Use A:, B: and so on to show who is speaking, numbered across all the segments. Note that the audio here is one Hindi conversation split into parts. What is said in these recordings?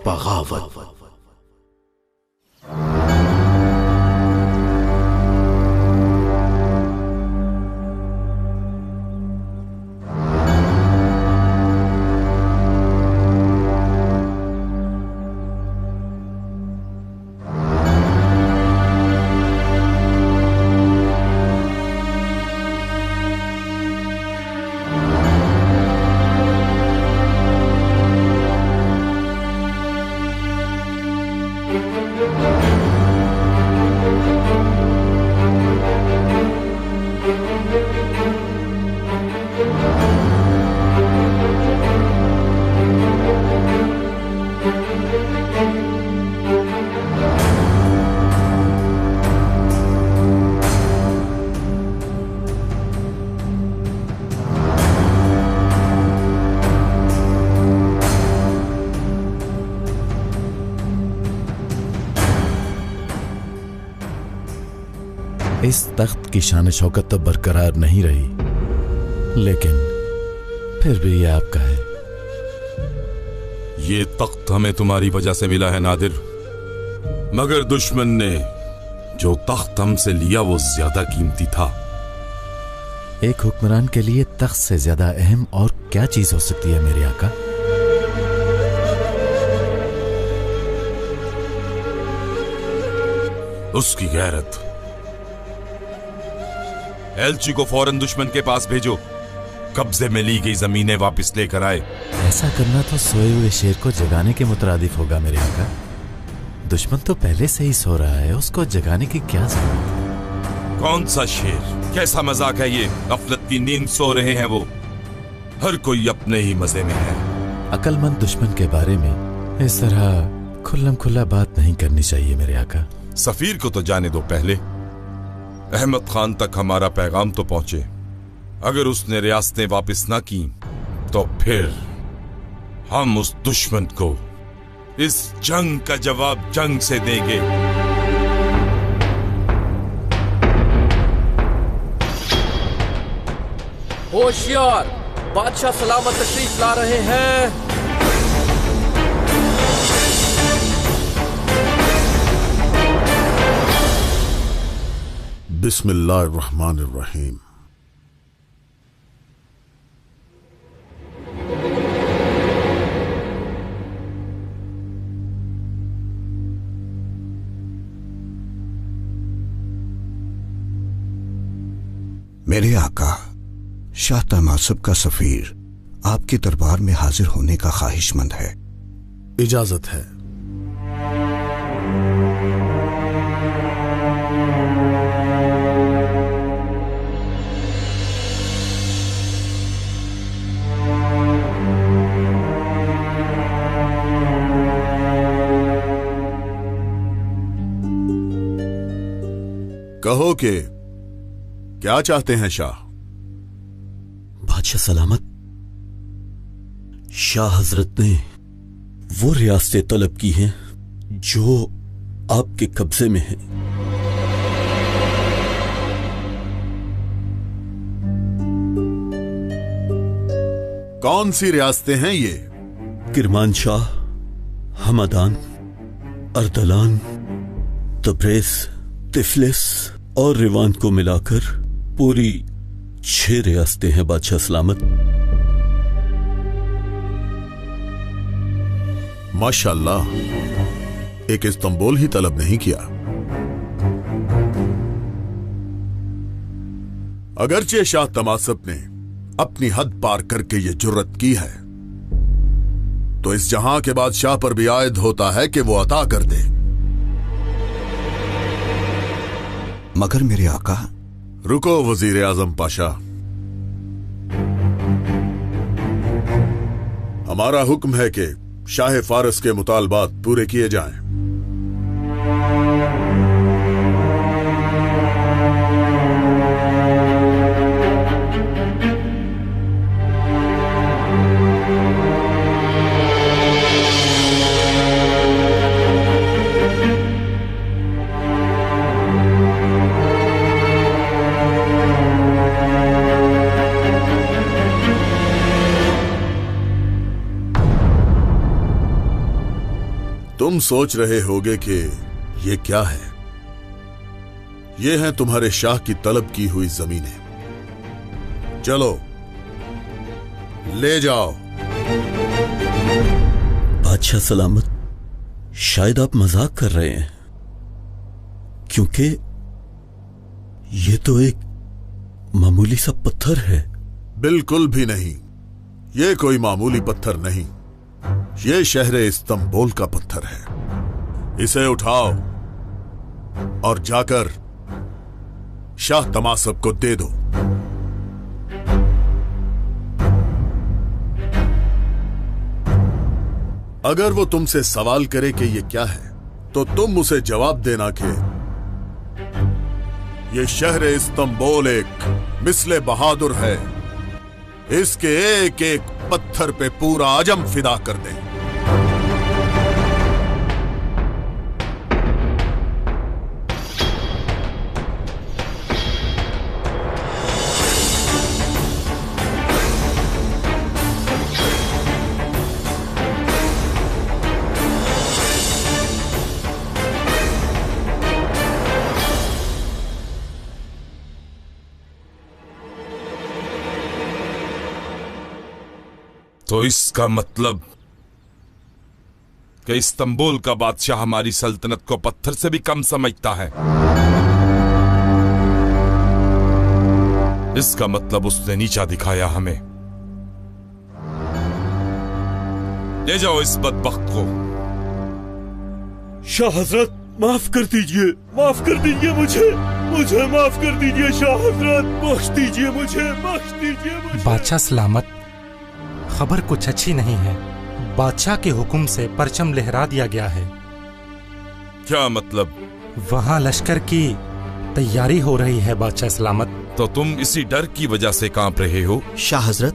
A: बगावत। इस तख्त की शान शौकत तो बरकरार नहीं रही, लेकिन फिर भी ये आपका है।
B: ये तख्त हमें तुम्हारी वजह से मिला है नादिर, मगर दुश्मन ने जो तख्त हमसे लिया वो ज्यादा कीमती था।
A: एक हुक्मरान के लिए तख्त से ज्यादा अहम और क्या चीज हो सकती है मेरे आका?
B: उसकी गैरत। एलची को फौरन दुश्मन के पास भेजो, कब्जे में ली गई जमीनें वापस लेकर आए।
A: ऐसा करना तो सोए हुए शेर को जगाने के मुतरादिफ होगा मेरे आका। दुश्मन तो पहले से ही सो रहा है, उसको जगाने की क्या जरूरत है?
B: कौन सा शेर? कैसा मजाक है ये? गफलत की नींद सो रहे हैं वो। हर कोई अपने ही मजे में है।
A: अक्लमंद दुश्मन के बारे में इस तरह खुल्लम खुल्ला बात नहीं करनी चाहिए मेरे आका।
B: सफीर को तो जाने दो पहले। अहमद खान तक हमारा पैगाम तो पहुंचे। अगर उसने रियासतें वापस ना की तो फिर हम उस दुश्मन को इस जंग का जवाब जंग से देंगे।
C: होशियार, बादशाह सलामत तशरीफ ला रहे हैं।
D: बिस्मिल्लाहिर्रहमानिर्रहीम।
E: मेरे आका शाह तमासब का सफीर आपके दरबार में हाजिर होने का ख्वाहिशमंद है।
D: इजाजत है। कहो कि क्या चाहते हैं शाह?
F: बादशाह सलामत, शाह हजरत ने वो रियासतें तलब की हैं जो आपके कब्जे में हैं।
D: कौन सी रियासतें हैं ये?
F: किरमानशाह, हमदान, अर्दलान, तब्रेज, तिफलिस और रिवान को मिलाकर पूरी 6 रियासतें हैं बादशाह सलामत।
D: माशाअल्लाह, एक इस्तांबुल ही तलब नहीं किया। अगरचे शाह तमासब ने अपनी हद पार करके ये जुर्रत की है, तो इस जहां के बादशाह पर भी आयद होता है कि वो अता कर दे।
E: मगर मेरे आका।
D: रुको वजीर आजम पाशा, हमारा हुक्म है कि शाह फारस के मुतालबात पूरे किए जाएं। तुम सोच रहे होगे कि ये क्या है। ये हैं तुम्हारे शाह की तलब की हुई जमीनें। चलो ले जाओ।
F: बादशाह सलामत, शायद आप मजाक कर रहे हैं, क्योंकि ये तो एक मामूली सा पत्थर है।
D: बिल्कुल भी नहीं, ये कोई मामूली पत्थर नहीं, ये शहर इस्तांबुल का पत्थर है। इसे उठाओ और जाकर शाह तमासब को दे दो। अगर वो तुमसे सवाल करे कि ये क्या है, तो तुम उसे जवाब देना कि ये शहर इस्तांबुल एक मिसले बहादुर है, इसके एक एक पत्थर पे पूरा आजम फिदा कर दे।
B: तो इसका मतलब कि इस्तांबुल का बादशाह हमारी सल्तनत को पत्थर से भी कम समझता है। इसका मतलब उसने नीचा दिखाया हमें। ले जाओ इस बदबख्त को।
F: शाह हजरत, माफ कर दीजिए, माफ कर दीजिए मुझे माफ कर दीजिए शाह हजरत, बख्श दीजिए मुझे, बख्श दीजिए मुझे।
G: बादशाह सलामत, खबर कुछ अच्छी नहीं है। बादशाह के हुक्म से परचम लहरा दिया गया है।
B: क्या मतलब?
G: वहाँ लश्कर की तैयारी हो रही है बादशाह सलामत।
B: तो तुम इसी डर की वजह से कांप रहे हो?
E: शाह हजरत,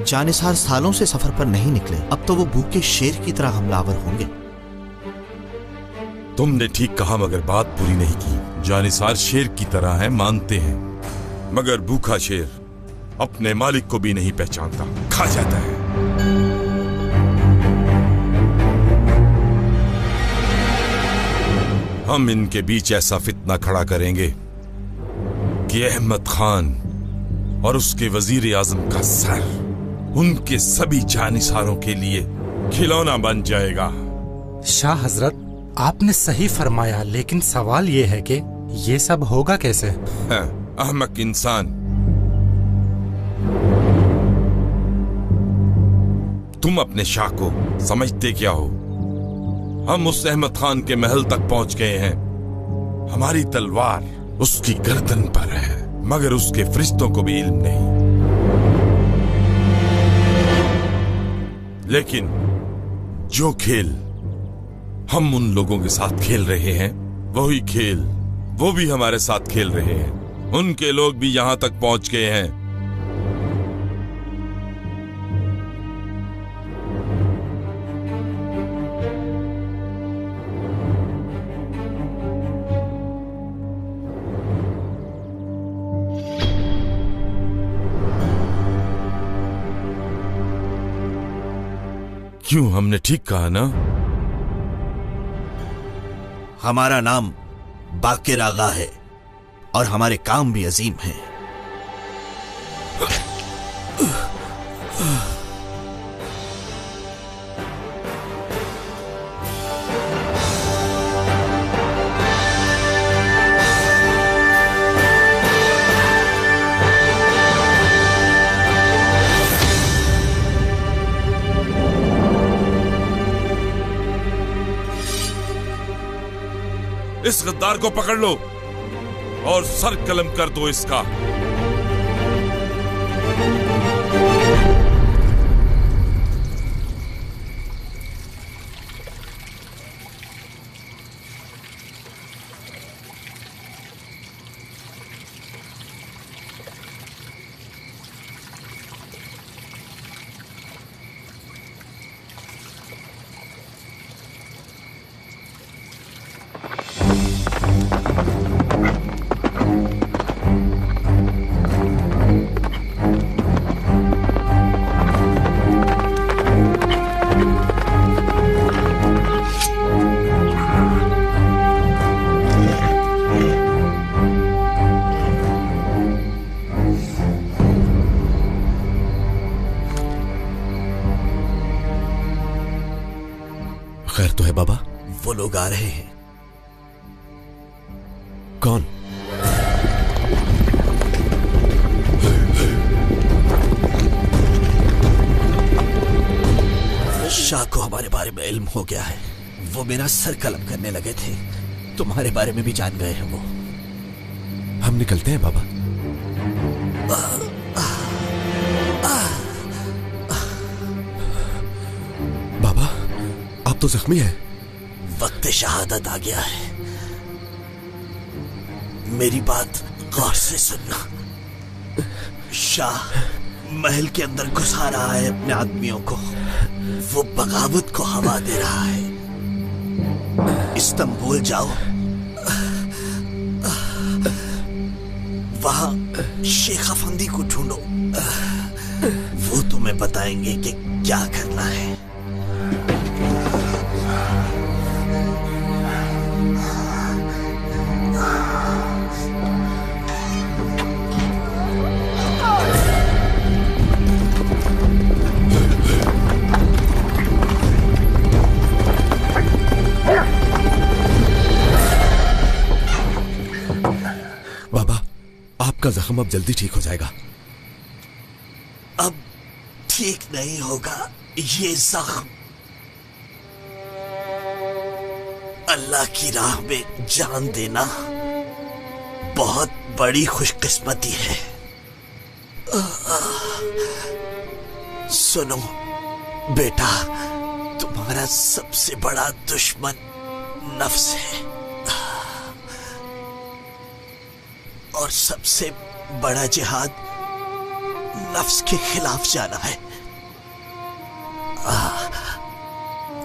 E: जानिसार सालों से सफर पर नहीं निकले, अब तो वो भूखे शेर की तरह हमलावर होंगे।
B: तुमने ठीक कहा, मगर बात पूरी नहीं की। जानिसार शेर की तरह है, मानते हैं, मगर भूखा शेर अपने मालिक को भी नहीं पहचानता, खा जाता है। हम इनके बीच ऐसा फितना खड़ा करेंगे कि अहमद खान और उसके वजीर आजम का सर उनके सभी जानिसारों के लिए खिलौना बन जाएगा।
G: शाह हजरत, आपने सही फरमाया, लेकिन सवाल ये है कि ये सब होगा कैसे?
B: अहमक इंसान, तुम अपने शाह को समझते क्या हो? हम उस अहमद खान के महल तक पहुंच गए हैं। हमारी तलवार उसकी गर्दन पर है, मगर उसके फरिश्तों को भी इल्म नहीं। लेकिन जो खेल हम उन लोगों के साथ खेल रहे हैं, वही खेल वो भी हमारे साथ खेल रहे हैं। उनके लोग भी यहां तक पहुंच गए हैं। क्यों, हमने ठीक कहा ना?
E: हमारा नाम बाकिर आगा है और हमारे काम भी अजीम हैं।
B: इस गद्दार को पकड़ लो और सर कलम कर दो इसका।
F: खैर तो है बाबा?
E: वो लोग आ रहे हैं।
F: कौन?
E: शाह को हमारे बारे में इल्म हो गया है। वो मेरा सर कलम करने लगे थे। तुम्हारे बारे में भी जान गए हैं वो।
F: हम निकलते हैं बाबा। बाबा, आप तो जख्मी हैं।
E: वक्त शहादत आ गया है। मेरी बात गौर से सुनना। शाह महल के अंदर घुसा रहा है अपने आदमियों को। वो बगावत को हवा दे रहा है। इस्तांबुल जाओ, वहां शेख अफंदी को ढूंढो। वो तुम्हें बताएंगे कि क्या करना है।
F: आपका जख्म अब जल्दी ठीक हो जाएगा।
E: अब ठीक नहीं होगा। ये जख्म अल्लाह की राह में जान देना बहुत बड़ी खुशकिस्मती है। सुनो बेटा, तुम्हारा सबसे बड़ा दुश्मन नफ्स है और सबसे बड़ा जिहाद नफ्स के खिलाफ जाना है।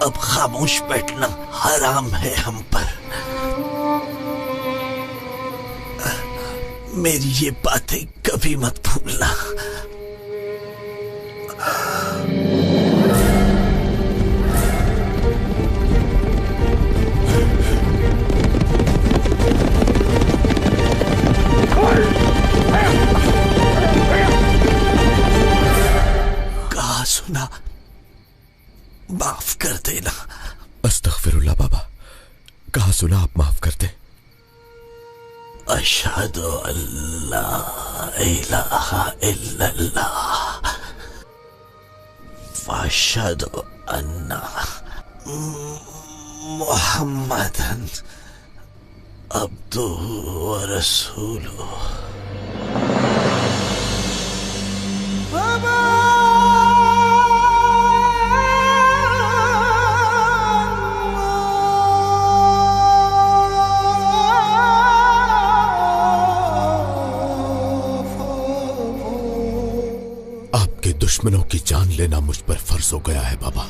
E: अब खामोश बैठना हराम है हम पर। मेरी ये बातें कभी मत भूलना। कहा सुना माफ कर देना।
F: अस्तगफिरुल्लाह बाबा, कहा सुना आप माफ कर दें।
E: अशहदु अल्ला इलाहा इल्लल्लाह व अशहदु अन्ना मुहम्मदन अब्दुहु व रसूलुहु।
F: आपके दुश्मनों की जान लेना मुझ पर फर्ज हो गया है बाबा।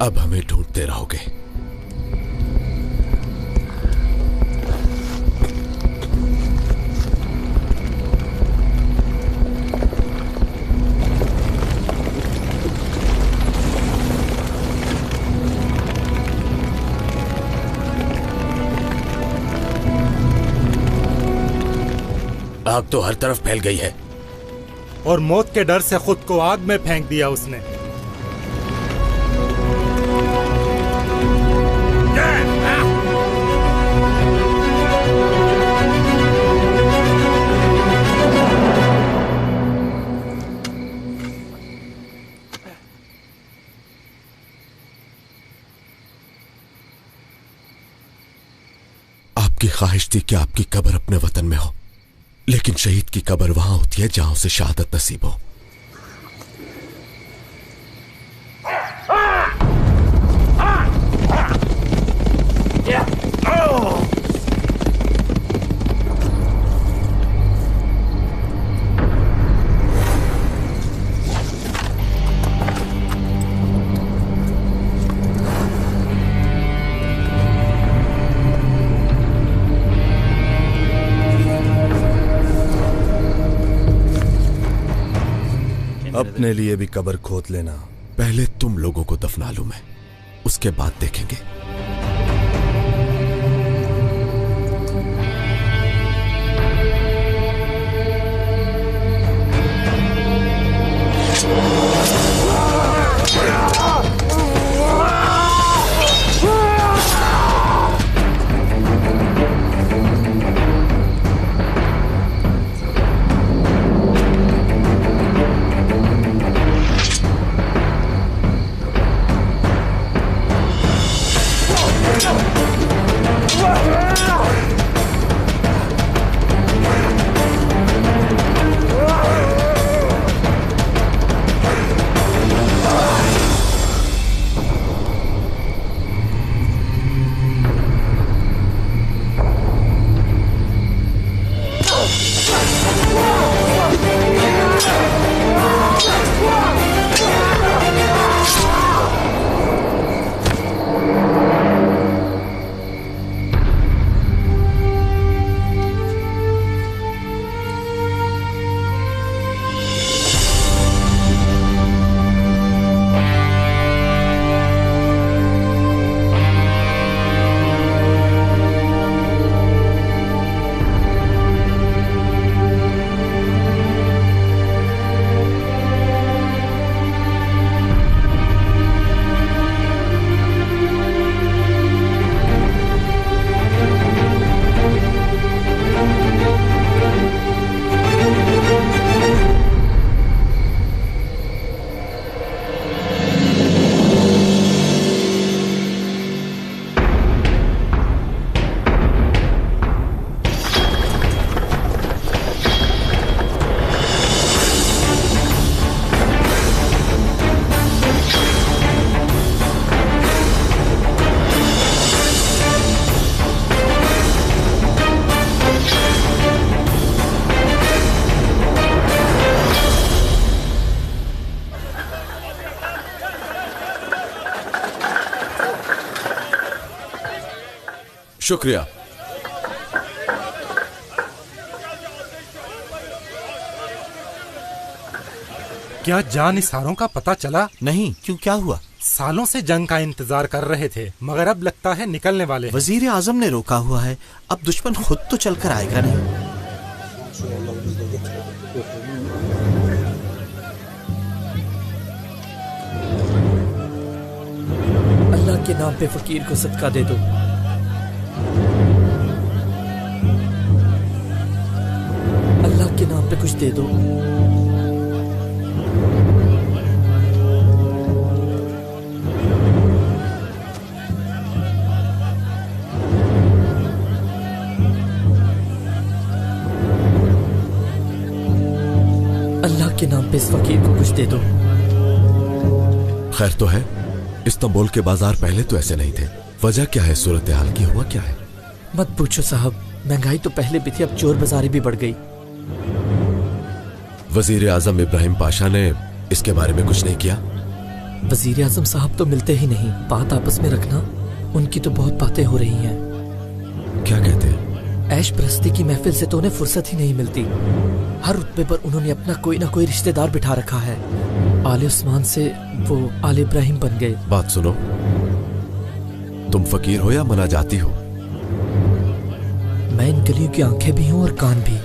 F: अब हमें ढूंढते रहोगे।
A: आग तो हर तरफ फैल गई है।
G: और मौत के डर से खुद को आग में फेंक दिया उसने।
H: आपकी ख्वाहिश थी कि आपकी कब्र अपने वतन में हो, लेकिन शहीद की कब्र वहां होती है जहां उसे शहादत नसीब हो।
I: अपने लिए भी कब्र खोद लेना।
H: पहले तुम लोगों को दफना लूं मैं, उसके बाद देखेंगे। शुक्रिया।
G: क्या जानिसारों का पता चला?
F: नहीं, क्यों, क्या हुआ?
G: सालों से जंग का इंतजार कर रहे थे, मगर अब लगता है निकलने वाले हैं।
F: वजीर आजम ने रोका हुआ है, अब दुश्मन खुद तो चलकर आएगा नहीं।
C: अल्लाह के नाम पे फकीर को सदका दे दो। अल्लाह के नाम पे कुछ दे दो। अल्लाह के नाम पे इस फकीर को कुछ दे दो।
H: खैर तो है, इस्तांबुल के बाजार पहले तो ऐसे नहीं थे। वजह क्या है? सूरत हाल की हुआ क्या है?
C: मत पूछो साहब, महंगाई तो पहले भी थी, अब चोर बाजारी भी बढ़ गई।
H: वजीर आजम इब्राहिम पाशा ने इसके बारे में कुछ नहीं किया?
C: वजीर आजम साहब तो मिलते ही नहीं, बात आपस में रखना। उनकी तो बहुत बातें हो रही हैं।
H: क्या कहते हैं?
C: ऐश परस्ती की महफिल से तो उन्हें फुर्सत ही नहीं मिलती। हर रुतबे पर उन्होंने अपना कोई ना कोई रिश्तेदार बिठा रखा है। आले उस्मान से वो आले इब्राहिम बन गए।
H: बात सुनो, तुम फकीर हो या मना जाती हो?
C: मैं इन गलियों की आंखें भी हूँ और कान भी।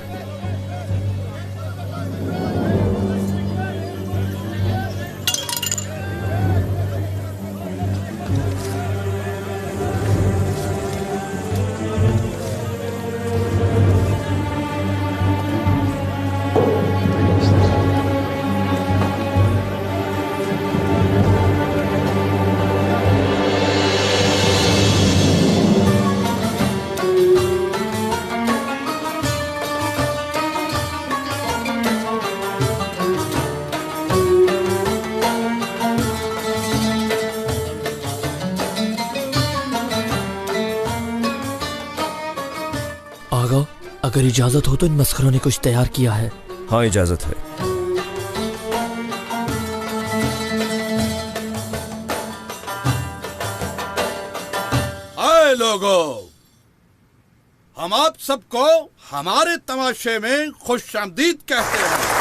C: अगर इजाजत हो तो इन मस्खरों ने कुछ तैयार किया है।
I: हाँ, इजाजत है।
D: आए लोगों, हम आप सबको हमारे तमाशे में खुशामदीद कहते हैं।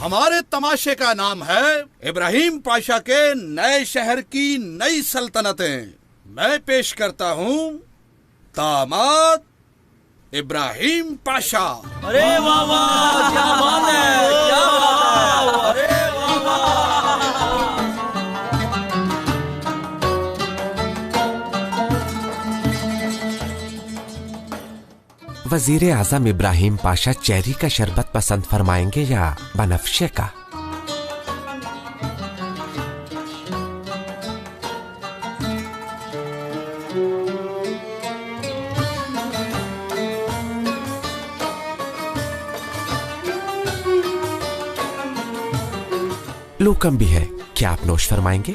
D: हमारे तमाशे का नाम है इब्राहिम पाशा के नए शहर की नई सल्तनतें। मैं पेश करता हूं दामाद इब्राहिम पाशा।
C: अरे वाह वाह, क्या बात है, क्या बात है, अरे वाह वाह।
J: वजीर आजम इब्राहिम पाशा चेरी का शरबत पसंद फरमाएंगे या बनफ्शे का? लूकम भी है, क्या आप नोश फरमाएंगे?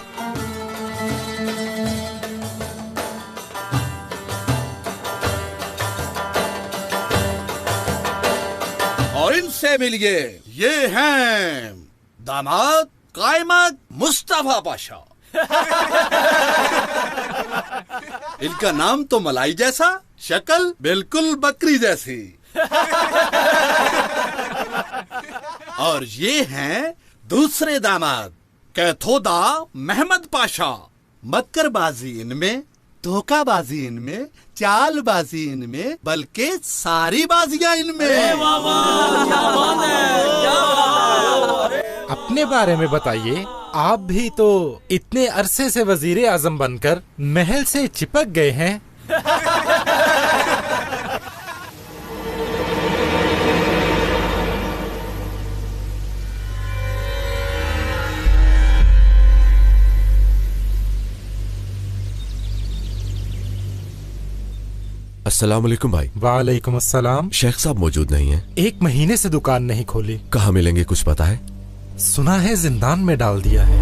D: और इनसे मिलिए, ये हैं दामाद कायमत मुस्तफा पाशा। इनका नाम तो मलाई जैसा, शक्ल बिल्कुल बकरी जैसी। और ये हैं दूसरे दामाद कैथोदा महमद पाशा। मक्करबाजी इनमें, धोखाबाजी इनमें, चालबाजी इनमें, बल्कि सारी बाजियां इनमें।
G: अपने बारे में बताइए, आप भी तो इतने अरसे से वजीर आजम बनकर महल से चिपक गए हैं।
H: अस्सलाम वालेकुम भाई।
G: वालेकुम अस्सलाम।
H: शेख साहब मौजूद नहीं हैं।
G: 1 महीने से दुकान नहीं खोली।
H: कहाँ मिलेंगे, कुछ पता है?
G: सुना है जिंदान में डाल दिया है।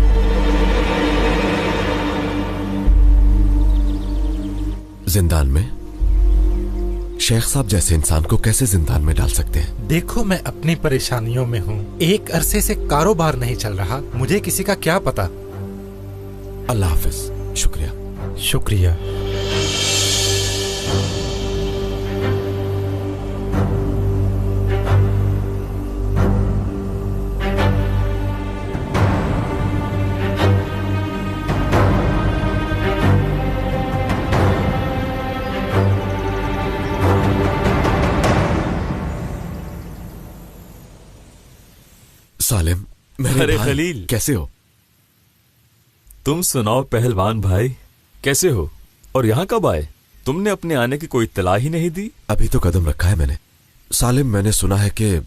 H: जिंदान में? शेख साहब जैसे इंसान को कैसे जिंदान में डाल सकते हैं?
G: देखो, मैं अपनी परेशानियों में हूँ। एक अरसे से कारोबार नहीं चल रहा, मुझे किसी का क्या पता।
H: अल्लाह हाफिज। शुक्रिया।
G: शुक्रिया।
H: सालिम,
A: अरे खलील,
H: कैसे हो?
A: तुम सुनाओ पहलवान भाई, कैसे हो? और यहाँ कब आए? तुमने अपने आने की कोई इत्तला ही नहीं दी।
H: अभी तो कदम रखा है मैंने। सालिम, मैंने सुना है कि